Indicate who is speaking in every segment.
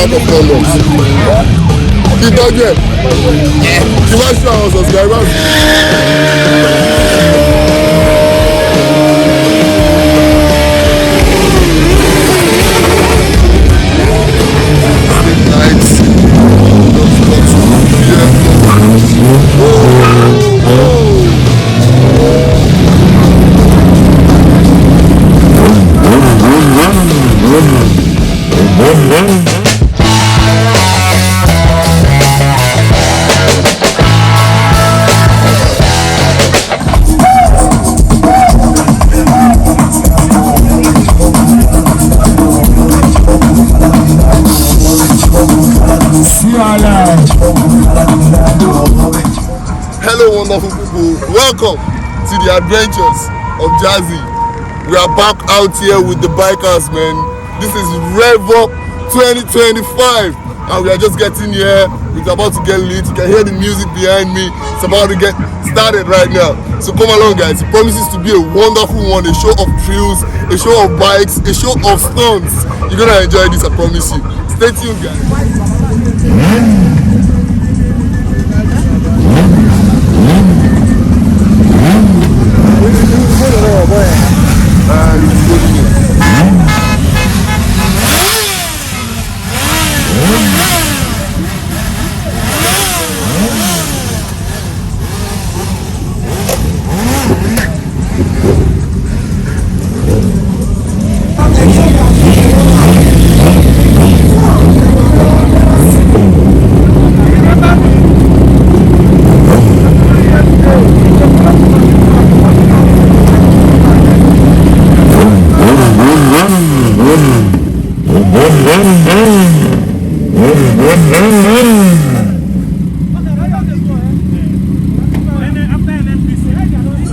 Speaker 1: pack of condoms. Ìtọ́jú ẹ̀ kí wá ṣe àwọn subscribers. Hello wonderful people, welcome to the adventures of Jazzy. We are back out here with the bikers, man. This is REV'UP 2025 and we are just getting here. It's about to get lit. You can hear the music behind me. It's about to get started right now. So come along guys, it promises to be a wonderful one, a show of thrills, a show of bikes, a show of stunts. You're gonna enjoy this, I promise you. Stay tuned guys.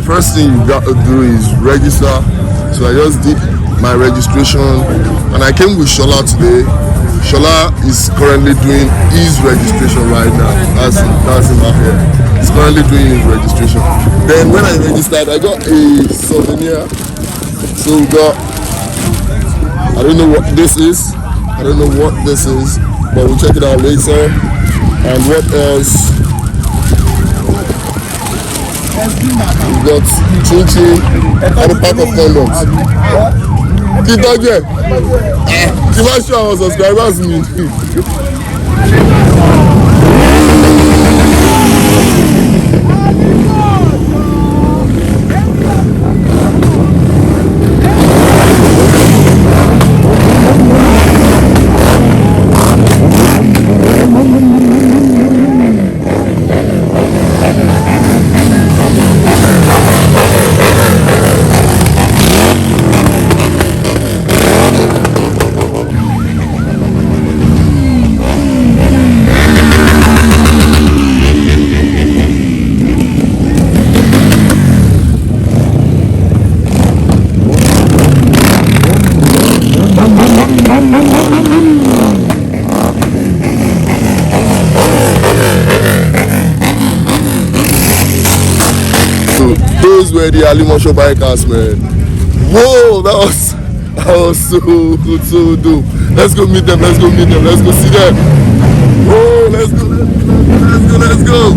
Speaker 1: First thing you got to do is register. So I just did my registration and I came with Shola today. Shola is currently doing his registration right now. That's him out here. He's currently doing his registration. Then when I registered, I got a souvenir. So we got, I don't know what this is. But we'll check it out later. And what else? We got chin-chin and a pack of condoms. Ìtọ́jú ẹ̀ kí wá ṣe àwọn subscribers mi. Those were the Alimosho bikers, man. Whoa, that was so good, so dope. Let's go meet them, let's go see them. Whoa, let's go.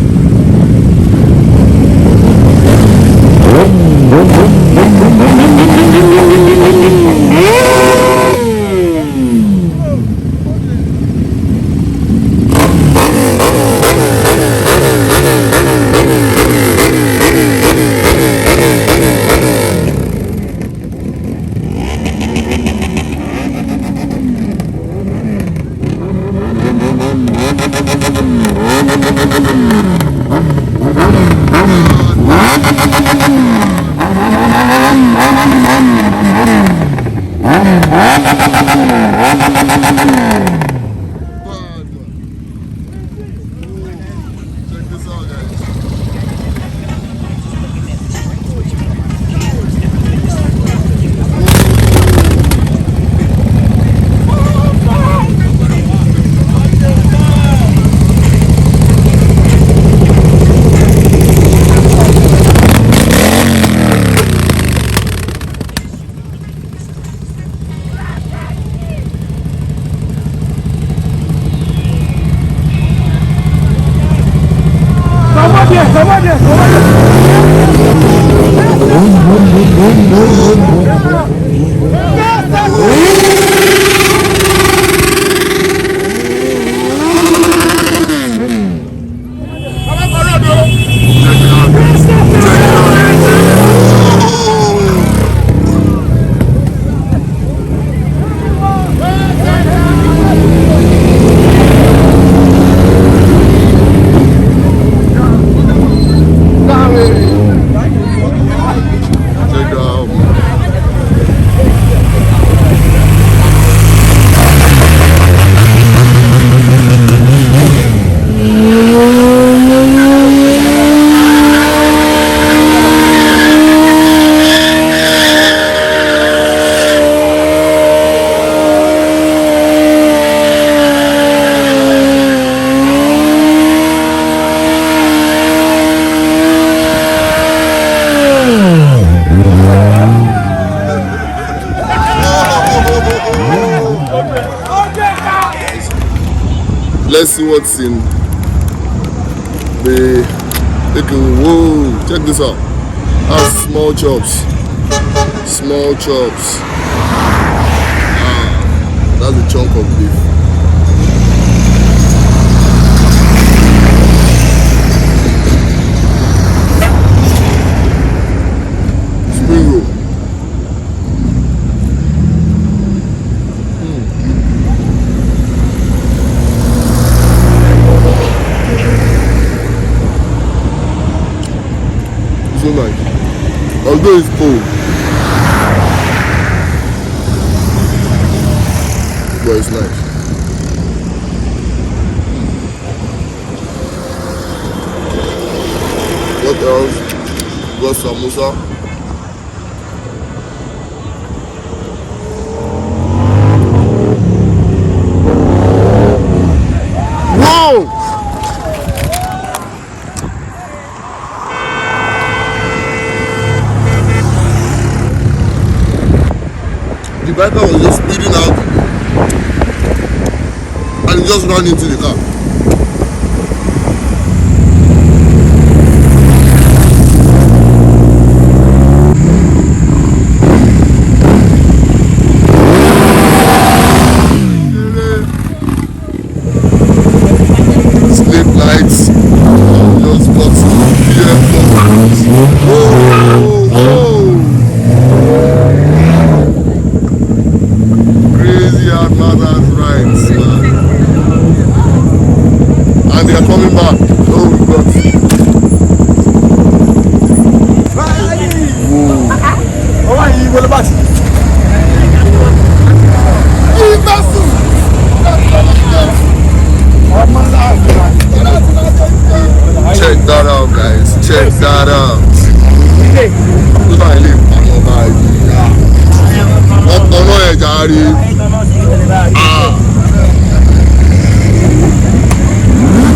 Speaker 1: Let's see what's in the chicken. Whoa, check this out. That's small chops. Small chops. Ah, that's a chunk of beef. Spring roll. So nice, although it's cold, but it's nice. What else? Got samosa. Whoa! The biker was just speeding out and he just ran into the car. Sleep lights just got here. Whoa. Mother's rights, man. And they are coming back. Oh God. Check that out, guys. Check that out.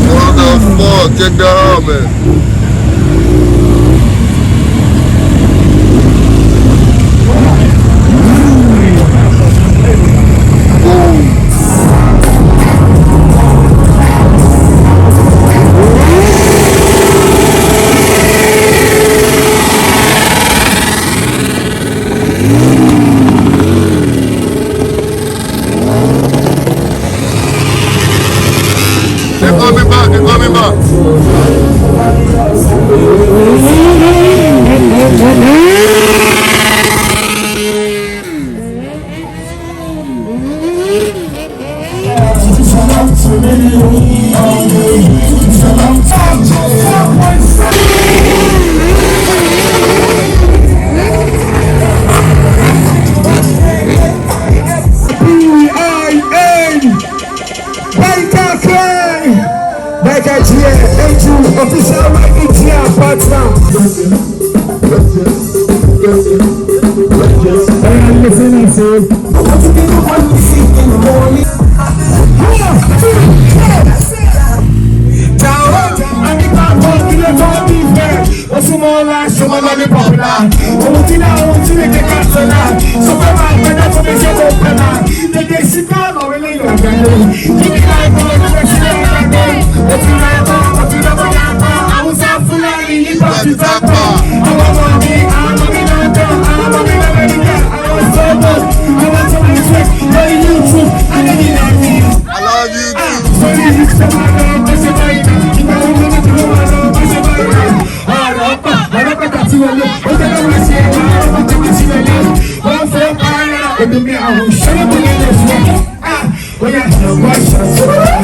Speaker 1: What the fuck? Check that out, man. They're coming back, they're coming back.
Speaker 2: Official ATM partner. do me, I will show you in this one. We are no questions.